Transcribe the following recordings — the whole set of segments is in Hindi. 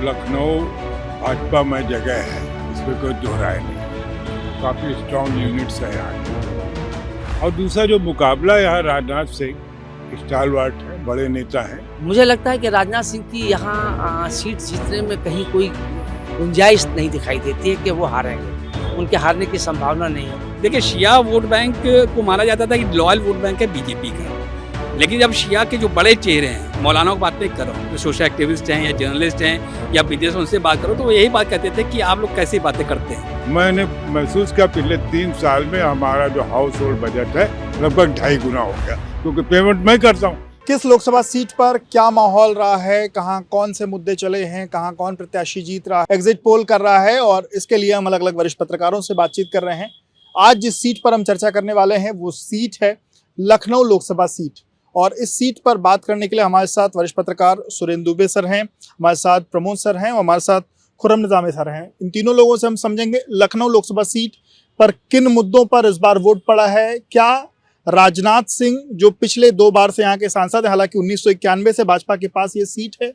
लखनऊ भाजपा में जगह है, इसमें कोई दो राय नहीं। काफ़ी स्ट्रॉन्ग यूनिट्स है यहाँ की। और दूसरा जो मुकाबला यहाँ राजनाथ सिंह स्टालवार्ट है, बड़े नेता हैं। मुझे लगता है कि राजनाथ सिंह की यहाँ सीट जीतने में कहीं कोई गुंजाइश नहीं दिखाई देती है कि वो हारेंगे। उनके हारने की संभावना नहीं है। देखिए, शिया वोट बैंक को माना जाता था कि लॉयल वोट बैंक है बीजेपी का, लेकिन जब शिया के जो बड़े चेहरे हैं, मौलाना की बात नहीं कर रहा हूँ, जो सोशल एक्टिविस्ट हैं या जर्नलिस्ट हैं या बिजनेस, उनसे बात करो तो वो यही बात कहते थे कि आप लोग कैसी बातें करते हैं। मैंने महसूस किया पिछले 3 साल में हमारा जो हाउस होल्ड बजट है लगभग 2.5 गुना हो गया, क्योंकि पेमेंट मैं करता हूँ। किस लोकसभा सीट पर क्या माहौल रहा है, कहां कौन से मुद्दे चले हैं, कहां कौन प्रत्याशी जीत रहा है, एग्जिट पोल कर रहा है, और इसके लिए हम अलग अलग वरिष्ठ पत्रकारों से बातचीत कर रहे हैं। आज जिस सीट पर हम चर्चा करने वाले हैं वो सीट है लखनऊ लोकसभा सीट, और इस सीट पर बात करने के लिए हमारे साथ वरिष्ठ पत्रकार सुरेंद्र दुबे सर हैं, हमारे साथ प्रमोद सर हैं और हमारे साथ खुर्रम निजामी सर हैं। इन तीनों लोगों से हम समझेंगे लखनऊ लोकसभा सीट पर किन मुद्दों पर इस बार वोट पड़ा है। क्या राजनाथ सिंह जो पिछले 2 बार से यहाँ के सांसद हैं, हालांकि 1991 से भाजपा के पास ये सीट है,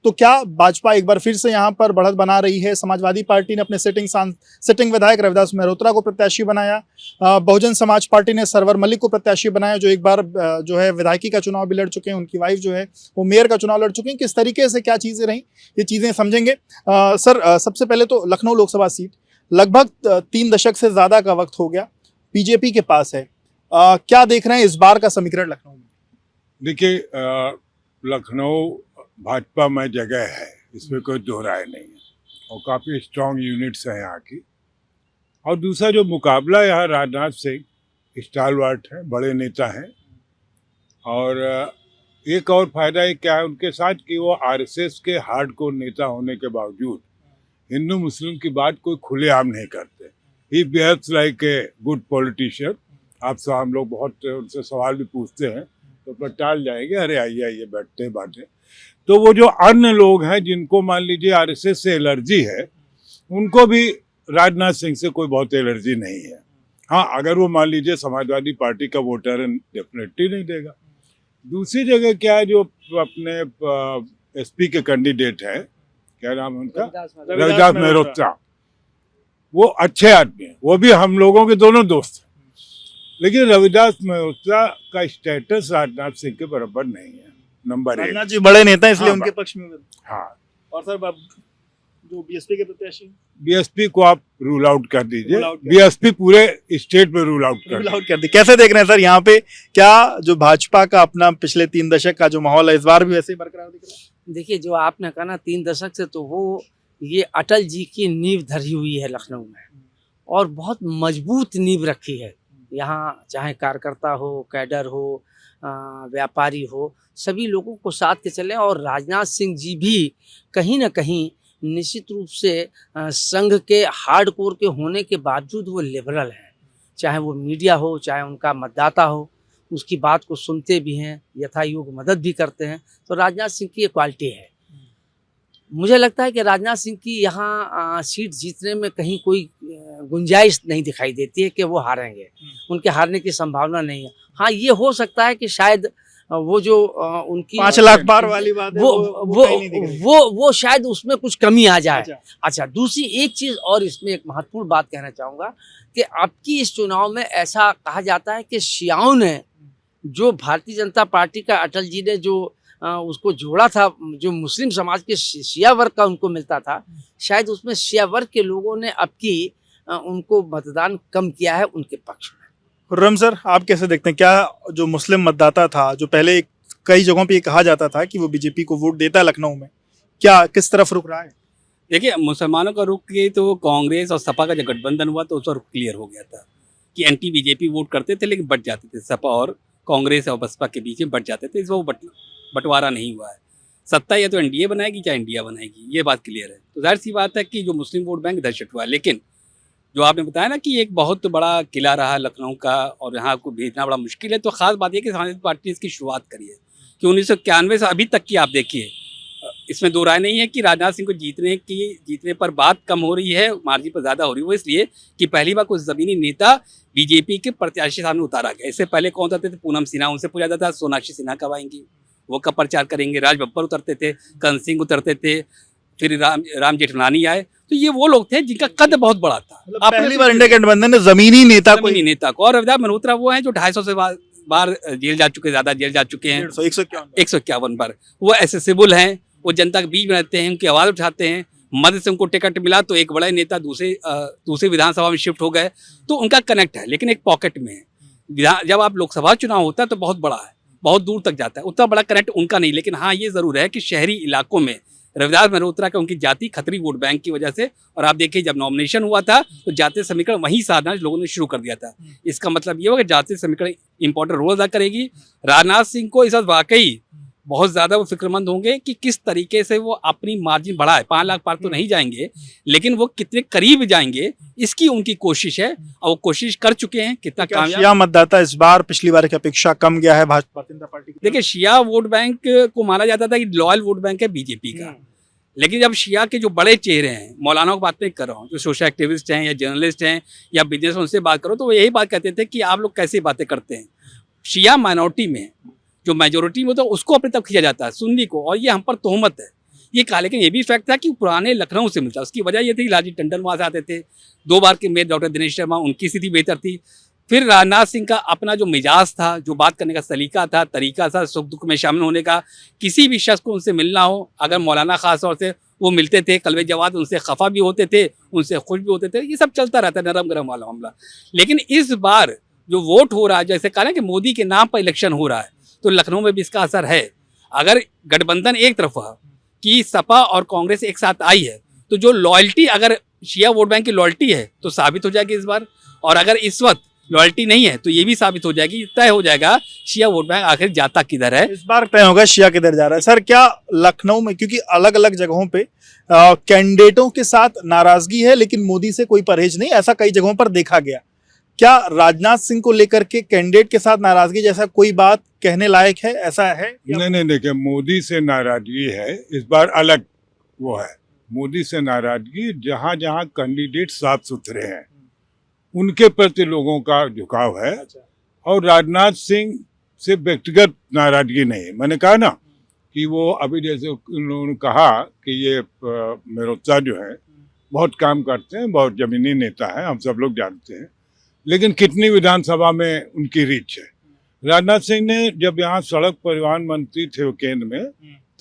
तो क्या भाजपा एक बार फिर से यहाँ पर बढ़त बना रही है। समाजवादी पार्टी ने अपने सिटिंग विधायक रविदास मेहरोत्रा को प्रत्याशी बनाया, बहुजन समाज पार्टी ने सरवर मलिक को प्रत्याशी बनाया, जो एक बार जो है विधायकी का चुनाव भी लड़ चुके हैं, उनकी वाइफ जो है वो मेयर का चुनाव लड़ चुके हैं। किस तरीके से क्या चीज़ें रहीं, ये चीज़ें समझेंगे। सर, सबसे पहले तो लखनऊ लोकसभा सीट लगभग 3 दशक से ज़्यादा का वक्त हो गया बीजेपी के पास है। क्या देख रहे हैं इस बार का समीकरण लखनऊ में? देखिए, लखनऊ भाजपा में जगह है, इसमें कोई दो राय नहीं है, और काफ़ी स्ट्रॉन्ग यूनिट्स हैं यहाँ की। और दूसरा जो मुकाबला यहाँ राजनाथ सिंह स्टालवार्ट है, बड़े नेता हैं। और एक और फायदा ये क्या है उनके साथ कि वो आरएसएस के हार्डकोर नेता होने के बावजूद हिंदू मुस्लिम की बात कोई खुलेआम नहीं करते। He behaves like a good politician. आपसे हम लोग बहुत उनसे सवाल भी पूछते हैं तो पर टाल जाएंगे, अरे आइए आइए बैठते हैं बातें। तो वो जो अन्य लोग हैं जिनको मान लीजिए आरएसएस से एलर्जी है, उनको भी राजनाथ सिंह से कोई बहुत एलर्जी नहीं है। हाँ, अगर वो मान लीजिए समाजवादी पार्टी का वोटर डेफिनेटली नहीं देगा। दूसरी जगह क्या है, जो अपने एसपी के कैंडिडेट है, क्या नाम है उनका, रविदास मेहरोत्रा, वो अच्छे आदमी हैं, वो भी हम लोगों के दोनों दोस्त हैं। लेकिन रविदास मेहरोत्रा का स्टेटस राजनाथ सिंह के बराबर नहीं है। नंबर 1, राजनाथ जी बड़े नेता हैं, इसलिए हाँ, उनके पक्ष में। हाँ, और सर जो बीएसपी के प्रत्याशी, बीएसपी को आप रूल आउट कर दीजिए। बीएसपी पूरे स्टेट में रूल आउट कर दी। कैसे देख रहे हैं सर यहाँ पे, क्या जो भाजपा का अपना पिछले 3 दशक का जो माहौल है इस बार भी वैसे ही बरकरार दिख रहा है? देखिए, जो आपने कहा ना 3 दशक से, तो वो ये अटल जी की नींव धरी हुई है लखनऊ में, और बहुत मजबूत नींव रखी है। यहाँ चाहे कार्यकर्ता हो, कैडर हो, व्यापारी हो, सभी लोगों को साथ के चले। और राजनाथ सिंह जी भी कहीं ना कहीं निश्चित रूप से संघ के हार्डकोर के होने के बावजूद वो लिबरल हैं। चाहे वो मीडिया हो, चाहे उनका मतदाता हो, उसकी बात को सुनते भी हैं, यथायोग्य मदद भी करते हैं। तो राजनाथ सिंह की ये क्वालिटी है। मुझे लगता है कि राजनाथ सिंह की यहाँ सीट जीतने में कहीं कोई गुंजाइश नहीं दिखाई देती है कि वो हारेंगे। उनके हारने की संभावना नहीं है। हाँ, ये हो सकता है कि शायद वो जो उनकी 5 लाख पार वाली बात है, वो शायद उसमें कुछ कमी आ जाए। अच्छा, दूसरी एक चीज़ और इसमें एक महत्वपूर्ण बात कहना चाहूँगा कि आपकी इस चुनाव में ऐसा कहा जाता है कि शियाओं ने, जो भारतीय जनता पार्टी का अटल जी ने जो उसको जोड़ा था, जो मुस्लिम समाज के शिया वर्ग का उनको मिलता था, शायद उसमें शिया वर्ग के लोगों ने अब की उनको मतदान कम किया है उनके पक्ष में। खुर्रम सर, आप कैसे देखते हैं, क्या जो मुस्लिम मतदाता था, जो पहले कई जगहों पे ये कहा जाता था कि वो बीजेपी को वोट देता है लखनऊ में, क्या किस तरफ रुक रहा है? देखिए, मुसलमानों का रुख के तो कांग्रेस और सपा का जब गठबंधन हुआ तो उसका रुख क्लियर हो गया था कि एंटी बीजेपी वोट करते थे, लेकिन बट जाते थे। सपा और कांग्रेस और बसपा के बीच में बट जाते थे। इस वो बंटवारा नहीं हुआ है। सत्ता या तो एनडीए बनाएगी या इंडिया बनाएगी, ये बात क्लियर है। तो जाहिर सी बात है कि जो मुस्लिम वोट बैंक दहशत हुआ है। लेकिन जो आपने बताया ना कि एक बहुत बड़ा किला रहा लखनऊ का और यहाँ को भेजना बड़ा मुश्किल है, तो ख़ास बात यह कि समाजवादी पार्टी ने इसकी शुरुआत करी है कि 1991 से अभी तक की आप देखिए, इसमें दो राय नहीं है कि राजनाथ सिंह को जीतने पर बात कम हो रही है, मार्जिन पर ज़्यादा हो रही है। वो इसलिए कि पहली बार कुछ ज़मीनी नेता बीजेपी के प्रत्याशी सामने उतारा गया। इससे पहले कौन उतरते थे? पूनम सिन्हा, उनसे पूछा जाता था सोनाक्षी सिन्हा कब आएंगी, वो कब प्रचार करेंगे। राज बब्बर उतरते थे, करण सिंह उतरते थे, फिर राम जेठमलानी आए, तो ये वो लोग थे जिनका कद बहुत बड़ा था। मतलब पहली बार इंडिया गठबंधन ने जमीनी नेता को जमीनी नेता को, और रविदास मल्होत्रा वो हैं जो 250 से बार जेल जा चुके, ज्यादा जेल जा चुके हैं, 151 बार। वो एसेसिबल हैं, वो जनता के बीच में रहते हैं, उनकी आवाज उठाते हैं। मध्य से उनको टिकट मिला तो एक बड़ा नेता दूसरे विधानसभा में शिफ्ट हो गए, तो उनका कनेक्ट है, लेकिन एक पॉकेट में है। जब आप लोकसभा चुनाव होता है तो बहुत बड़ा है, बहुत दूर तक जाता है, उतना बड़ा कनेक्ट उनका नहीं। लेकिन हाँ, ये जरूर है कि शहरी इलाकों में रविदास मल्होत्रा का उनकी जाति खतरी वोट बैंक की वजह से, और आप देखिए जब नॉमिनेशन हुआ था तो जातीय समीकरण वहीं साधना लोगों ने शुरू कर दिया था। इसका मतलब ये होगा कि जातीय समीकरण इंपॉर्टेंट रोल अदा करेगी। राजनाथ सिंह को इस वक्त वाकई बहुत ज्यादा वो फिक्रमंद होंगे कि किस तरीके से वो अपनी मार्जिन बढ़ाए। 5 लाख पार तो नहीं जाएंगे, लेकिन वो कितने करीब जाएंगे इसकी उनकी कोशिश है, और वो कोशिश कर चुके हैं। कितना कामयाब शिया मतदाता इस बार पिछली बार की अपेक्षा कम गया है भाजपा जनता पार्टी की? देखिए, शिया वोट बैंक को माना जाता था कि लॉयल वोट बैंक है बीजेपी का, लेकिन जब शिया के जो बड़े चेहरे हैं, मौलाना की बात नहीं कर रहा हूँ, जो सोशल एक्टिविस्ट हैं या जर्नलिस्ट हैं या बिजनेस, उनसे बात करो तो वो यही बात कहते थे कि आप लोग कैसे बातें करते हैं। शिया माइनॉरिटी में जो मेजोरिटी में होता है उसको अपनी तरफ खींचा जाता है, सुन्नी को, और ये हम पर तोहमत है ये कहा। लेकिन ये भी फैक्ट था कि पुराने लखनऊ से मिलता, उसकी वजह ये थी लालजी टंडन वहाँ से आते थे, 2 बार के मेयर डॉक्टर दिनेश शर्मा, उनकी स्थिति बेहतर थी। फिर राजनाथ सिंह का अपना जो मिजाज था, जो बात करने का सलीका था, तरीका था, सुख दुख में शामिल होने का, किसी भी शख्स को उनसे मिलना हो, अगर मौलाना खास तौर से वो मिलते थे, कलवे जवाद उनसे खफा भी होते थे, उनसे खुश भी होते थे, ये सब चलता रहता है, नरम गरम वाला मामला। लेकिन इस बार जो वोट हो रहा है, जैसे कहा ना कि मोदी के नाम पर इलेक्शन हो रहा है, तो लखनऊ में भी इसका असर है। अगर गठबंधन एक तरफ कि सपा और कांग्रेस एक साथ आई है, तो जो लॉयल्टी, अगर शिया वोट बैंक की लॉयल्टी है तो साबित हो जाएगी इस बार, और अगर इस वक्त लॉयल्टी नहीं है तो ये भी साबित हो जाएगी, तय हो जाएगा शिया वोट बैंक आखिर जाता किधर है। इस बार तय होगा शिया किधर जा रहा है। सर, क्या लखनऊ में, क्योंकि अलग अलग जगहों पे कैंडिडेटों के साथ नाराजगी है लेकिन मोदी से कोई परहेज नहीं, ऐसा कई जगहों पर देखा गया, क्या राजनाथ सिंह को लेकर के कैंडिडेट के साथ नाराजगी जैसा कोई बात कहने लायक है, ऐसा है? नहीं, देखिए, मोदी से नाराजगी है इस बार अलग, वो है मोदी से नाराजगी जहां जहां कैंडिडेट साफ सुथरे हैं उनके प्रति लोगों का झुकाव है, और राजनाथ सिंह से व्यक्तिगत नाराजगी नहीं है। मैंने कहा ना कि वो अभी जैसे उन लोगों ने कहा कि ये मल्होत्रा जो है बहुत काम करते हैं, बहुत जमीनी नेता है, हम सब लोग जानते हैं, लेकिन कितनी विधानसभा में उनकी रीच है। राजनाथ सिंह ने जब यहाँ सड़क परिवहन मंत्री थे वो केंद्र में,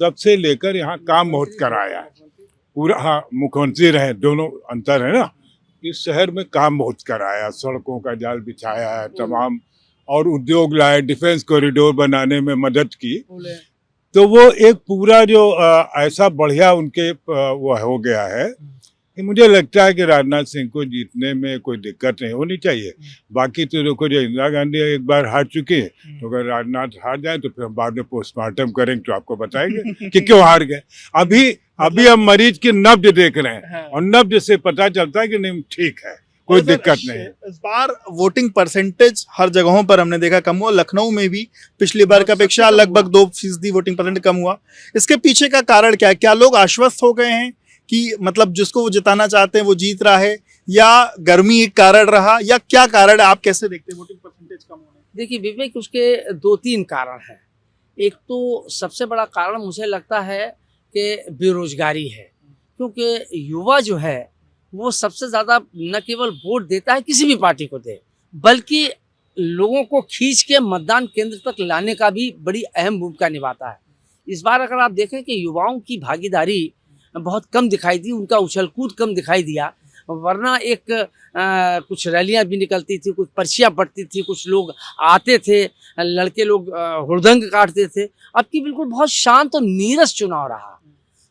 तब से लेकर यहाँ काम बहुत कराया है पूरा। हाँ, मुख्यमंत्री रहे, दोनों अंतर है ना। इस शहर में काम बहुत कराया, सड़कों का जाल बिछाया है तमाम, और उद्योग लाए, डिफेंस कॉरिडोर बनाने में मदद की। तो वो एक पूरा जो ऐसा बढ़िया उनके वो हो गया है कि मुझे लगता है कि राजनाथ सिंह को जीतने में कोई दिक्कत नहीं होनी चाहिए। बाकी तो देखो, जो इंदिरा गांधी एक बार हार चुकी है, तो अगर राजनाथ हार जाए तो फिर हम बाद में पोस्टमार्टम करेंगे तो आपको बताएंगे कि क्यों हार गए। अभी हम मरीज की नब्ज देख रहे हैं, और नब्ज से पता चलता है कि नहीं, ठीक है, कोई दिक्कत नहीं है। इस बार वोटिंग परसेंटेज हर जगहों पर हमने देखा कम हुआ, लखनऊ में भी पिछली बार की अपेक्षा लगभग 2% वोटिंग परसेंट कम हुआ। इसके पीछे का कारण क्या है? क्या लोग आश्वस्त हो गए हैं कि मतलब जिसको वो जिताना चाहते हैं वो जीत रहा है, या गर्मी एक कारण रहा, या क्या कारण है? आप कैसे देखते हैं वोटिंग परसेंटेज कम होने? देखिए विवेक, उसके 2-3 कारण हैं। एक तो सबसे बड़ा कारण मुझे लगता है कि बेरोजगारी है, क्योंकि युवा जो है वो सबसे ज़्यादा न केवल वोट देता है किसी भी पार्टी को दे, बल्कि लोगों को खींच के मतदान केंद्र तक लाने का भी बड़ी अहम भूमिका निभाता है। इस बार अगर आप देखें कि युवाओं की भागीदारी बहुत कम दिखाई दी, उनका उछल कूद कम दिखाई दिया, वरना कुछ रैलियां भी निकलती थी, कुछ पर्चियां पड़ती थी, कुछ लोग आते थे, लड़के लोग हुड़दंग काटते थे। अब की बिल्कुल बहुत शांत और नीरस चुनाव रहा।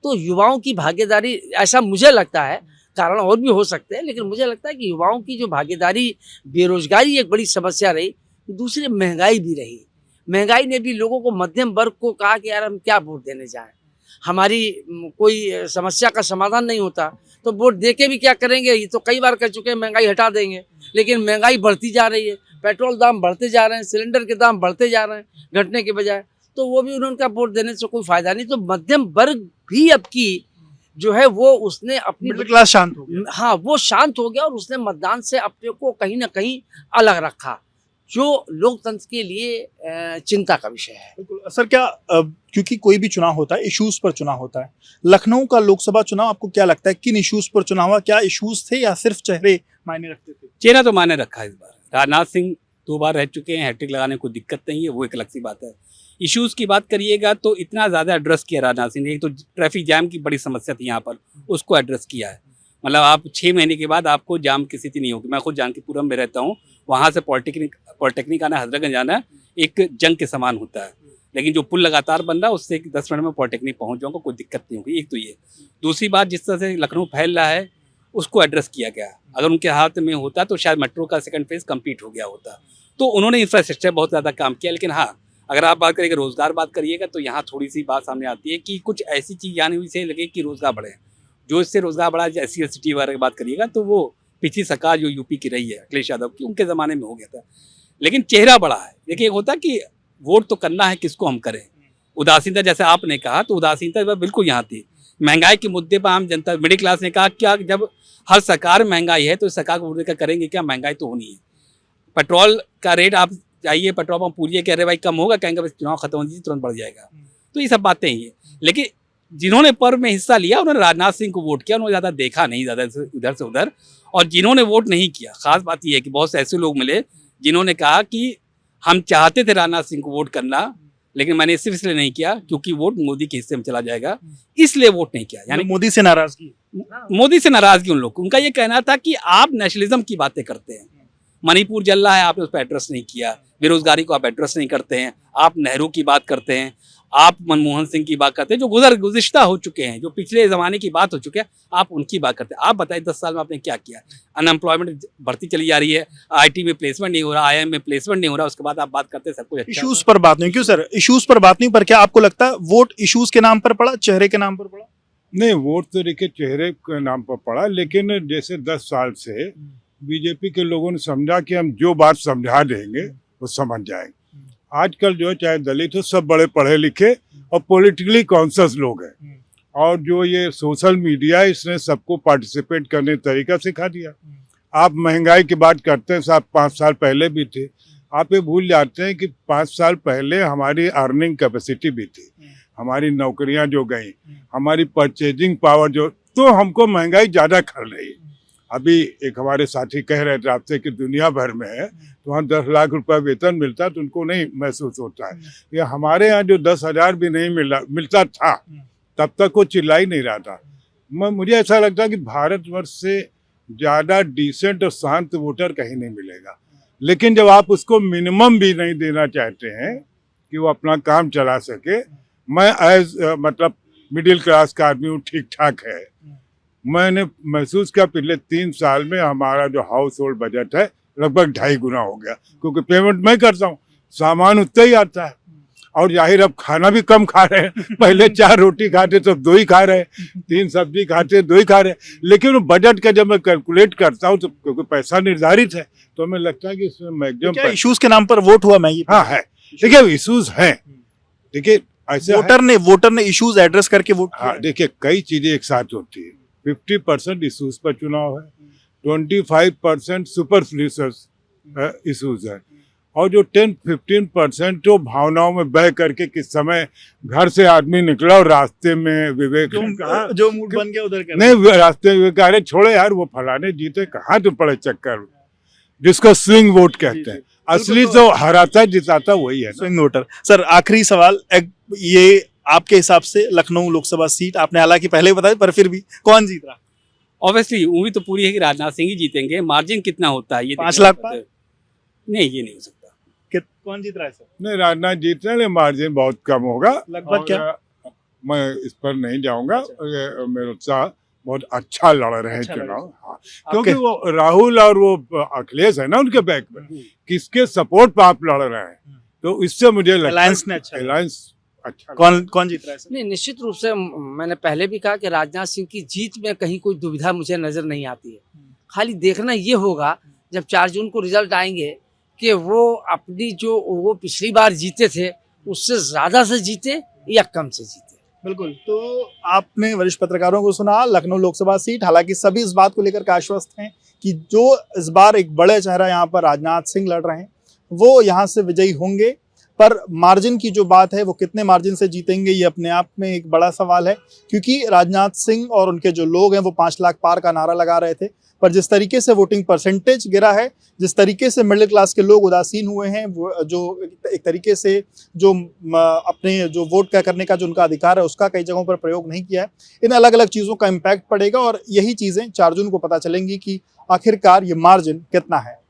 तो युवाओं की भागीदारी, ऐसा मुझे लगता है, कारण और भी हो सकते हैं, लेकिन मुझे लगता है कि युवाओं की जो भागीदारी, बेरोजगारी एक बड़ी समस्या रही, दूसरी महंगाई भी रही। महंगाई ने भी लोगों को, मध्यम वर्ग को कहा कि यार हम क्या वोट देने जाएं, हमारी कोई समस्या का समाधान नहीं होता, तो वोट दे के भी क्या करेंगे। ये तो कई बार कर चुके हैं, महंगाई हटा देंगे, लेकिन महंगाई बढ़ती जा रही है, पेट्रोल दाम बढ़ते जा रहे हैं, सिलेंडर के दाम बढ़ते जा रहे हैं घटने के बजाय, तो वो भी उनका वोट देने से कोई फायदा नहीं। तो मध्यम वर्ग भी अब की जो है वो उसने अपनी मिडिल क्लास शांत हो गया। हाँ, वो शांत हो गया और उसने मतदान से अपने को कहीं ना कहीं अलग रखा। जो लोकतंत्र के लिए चिंता का विषय है। बिल्कुल सर, क्या क्योंकि कोई भी चुनाव होता है इश्यूज पर चुनाव होता है, लखनऊ का लोकसभा चुनाव आपको क्या लगता है किन इश्यूज पर चुनाव हुआ? क्या इश्यूज थे या सिर्फ चेहरे मायने रखते थे? चेहरा तो मायने रखा है इस बार। राजनाथ सिंह 2 बार रह चुके हैं, हैट्रिक लगाने को दिक्कत नहीं है, वो एक अलग सी बात है। इश्यूज़ की बात करिएगा तो इतना ज़्यादा एड्रेस किया राजनाथ सिंह ने। एक तो ट्रैफिक जैम की बड़ी समस्या थी यहाँ पर, उसको एड्रेस किया है। मतलब आप 6 महीने के बाद आपको जाम की स्थिति नहीं होगी। मैं खुद जानकीपुरम में रहता हूँ, वहाँ से पॉलिटेक्निक आना, हजरतगंज आना एक जंग के समान होता है। लेकिन जो पुल लगातार बन रहा है उससे 10 मिनट में पॉलिटेक्निक पहुँच जाऊँगा, कोई दिक्कत नहीं होगी। एक तो ये। दूसरी बात, जिस तरह से लखनऊ फैल रहा है उसको एड्रेस किया गया। अगर उनके हाथ में होता तो शायद मेट्रो का सेकंड फेज कंप्लीट हो गया होता। तो उन्होंने इंफ्रास्ट्रक्चर बहुत ज़्यादा काम किया। लेकिन हाँ, अगर आप बात करिएगा रोज़गार बात करिएगा तो यहाँ थोड़ी सी बात सामने आती है कि कुछ ऐसी चीज़ यानी हुई से लगे कि रोज़गार बढ़े। जो इससे रोज़गार बढ़ा, जैसी सिटी वगैरह की बात करिएगा तो वो पिछली सरकार जो यूपी की रही है अखिलेश यादव की, उनके ज़माने में हो गया था। लेकिन चेहरा बड़ा है। देखिए, एक होता कि वोट तो करना है, किसको हम करें। उदासीनता जैसे आपने कहा, तो उदासीनता इस बार बिल्कुल यहाँ थी। महंगाई के मुद्दे पर आम जनता, मिडिल क्लास ने कहा क्या जब हर सरकार में महंगाई है तो सरकार को वोट करेंगे क्या, महंगाई तो होनी है। पेट्रोल का रेट आप जाइए, पेट्रोल पंप पूछिए, कह रहे भाई कम होगा, कहेंगे बस चुनाव खत्म हो जाए तुरंत बढ़ जाएगा। तो ये सब बातें ही है। लेकिन जिन्होंने पर्व में हिस्सा लिया उन्होंने राजनाथ सिंह को वोट किया, उन्होंने ज़्यादा देखा नहीं, ज़्यादा इधर से उधर। और जिन्होंने वोट नहीं किया, खास बात यह है कि बहुत से ऐसे लोग मिले जिन्होंने कहा कि हम चाहते थे राजनाथ सिंह को वोट करना, लेकिन मैंने सिर्फ इसलिए नहीं किया क्योंकि वोट मोदी के हिस्से में चला जाएगा, इसलिए वोट नहीं किया। यानी मोदी से नाराजगी, मोदी से नाराजगी उन लोग को। उनका ये कहना था कि आप नेशनलिज्म की बातें करते हैं, मणिपुर जल रहा है आपने उस पर एड्रेस नहीं किया, बेरोजगारी को आप एड्रेस नहीं करते हैं, आप नेहरू की बात करते हैं, आप मनमोहन सिंह की बात करते हैं, जो गुज़िश्ता हो चुके हैं, जो पिछले ज़माने की बात हो चुके हैं, आप उनकी बात करते हैं। आप बताइए 10 साल में आपने क्या किया? अनएम्प्लॉयमेंट बढ़ती चली जा रही है, आईटी में प्लेसमेंट नहीं हो रहा, आईआईएम में प्लेसमेंट नहीं हो रहा, उसके बाद आप बात करते हैं सब कुछ अच्छा इश्यूज पर बात नहीं। क्यों सर इश्यूज पर बात नहीं, पर क्या आपको लगता है वोट इश्यूज के नाम पर पड़ा, चेहरे के नाम पर पड़ा? नहीं, वोट तो देखिए चेहरे के नाम पर पड़ा, लेकिन जैसे 10 साल से बीजेपी के लोगों ने समझा कि हम जो बात समझा देंगे वो समझ जाएंगे। आजकल जो है चाहे दलित हो, सब बड़े पढ़े लिखे और पॉलिटिकली कॉन्शियस लोग हैं। और जो ये सोशल मीडिया है इसने सबको पार्टिसिपेट करने का तरीका सिखा दिया। आप महंगाई की बात करते हैं साहब, 5 साल पहले भी थे। आप ये भूल जाते हैं कि 5 साल पहले हमारी अर्निंग कैपेसिटी भी थी, हमारी नौकरियां जो गई, हमारी परचेजिंग पावर जो, तो हमको महंगाई ज़्यादा खल रही है। अभी एक हमारे साथी कह रहे थे आपसे कि दुनिया भर में है तो वहाँ 10 लाख रुपए वेतन मिलता है तो उनको नहीं महसूस होता है। ये हमारे यहाँ जो 10,000 भी नहीं मिलता था तब तक वो चिल्ला ही नहीं रहा था। मुझे ऐसा लगता है कि भारतवर्ष से ज़्यादा डिसेंट और शांत वोटर कहीं नहीं मिलेगा। लेकिन जब आप उसको मिनिमम भी नहीं देना चाहते हैं कि वो अपना काम चला सके, मैं मतलब मिडिल क्लास का आदमी हूँ, ठीक ठाक है। मैंने महसूस किया पिछले 3 साल में हमारा जो हाउस होल्ड बजट है लगभग 2.5 गुना हो गया, क्योंकि पेमेंट मैं करता हूँ, सामान उतना ही आता है। और जाहिर अब खाना भी कम खा रहे हैं, पहले 4 रोटी खाते तो 2 ही खा रहे, 3 सब्जी खाते 2 ही खा रहे। लेकिन वो बजट का जब मैं कैलकुलेट करता हूँ तो क्योंकि पैसा निर्धारित है तो हमें लगता है कि इसमें मैक्सिमम इश्यूज के नाम पर वोट हुआ। मैं हाँ है, देखिए इशूज हैं। देखिए ऐसे वोटर ने इश्यूज एड्रेस करके वोट किया। हाँ, देखिए कई चीजें एक साथ होती है। 50% इशूज पर चुनाव है, 25% सुपरफ्लूस इशूज है, और जो 10-15% जो भावनाओं में बह करके किस समय घर से आदमी निकला और रास्ते में विवेक ने कहा, जो मूड बन गया उधर कर नहीं रास्ते में कह रहे छोड़े यार वो फलाने जीते, कहाँ तुम पड़े चक्कर, जिसको स्विंग वोट कहते हैं। असली तो हराता जिताता वही है, स्विंग वोटर। सर आखिरी सवाल, ये आपके हिसाब से लखनऊ लोकसभा सीट आपने हालांकि पहले ही बताया पर फिर भी कौन जीत रहा? ऑब्वियसली उम्मीद तो पूरी है कि राजनाथ सिंह ही जीतेंगे। मार्जिन कितना होता है ये 5 लाख पार? नहीं, ये नहीं हो सकता। कौन जीत रहा है सर? नहीं राजनाथ जीत रहे हैं, मार्जिन बहुत कम होगा लगभग क्या? मैं इस पर नहीं जाऊंगा। मेरे उत्साह बहुत अच्छा लड़ रहे हैं चुनाव। हाँ, क्योंकि वो राहुल और वो अखिलेश है ना उनके बैक में, किसके सपोर्ट पर आप लड़ रहे हैं, तो इससे मुझे लगता है अलायंस अच्छा। कौन जीत रहा है सर? नहीं, निश्चित रूप से मैंने पहले भी कहा कि राजनाथ सिंह की जीत में कहीं कोई दुविधा मुझे नजर नहीं आती है। खाली देखना ये होगा जब 4 जून को रिजल्ट आएंगे कि वो अपनी जो वो पिछली बार जीते थे उससे ज्यादा से जीते या कम से जीते। बिल्कुल। तो आपने वरिष्ठ पत्रकारों को सुना, लखनऊ लोकसभा सीट, हालांकि सभी इस बात को लेकर आश्वस्त हैं कि जो इस बार एक बड़े चेहरा यहाँ पर राजनाथ सिंह लड़ रहे हैं, वो यहाँ से विजयी होंगे। पर मार्जिन की जो बात है वो कितने मार्जिन से जीतेंगे ये अपने आप में एक बड़ा सवाल है, क्योंकि राजनाथ सिंह और उनके जो लोग हैं वो 5 लाख पार का नारा लगा रहे थे, पर जिस तरीके से वोटिंग परसेंटेज गिरा है, जिस तरीके से मिडिल क्लास के लोग उदासीन हुए हैं, वो जो एक तरीके से जो अपने जो वोट करने का जो उनका अधिकार है उसका कई जगहों पर प्रयोग नहीं किया है, इन अलग अलग चीज़ों का इम्पैक्ट पड़ेगा और यही चीज़ें 4 जून को पता चलेंगी कि आखिरकार ये मार्जिन कितना है।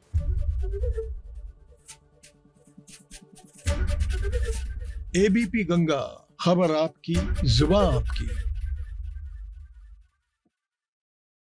एबीपी गंगा, खबर आपकी, जुबान आपकी।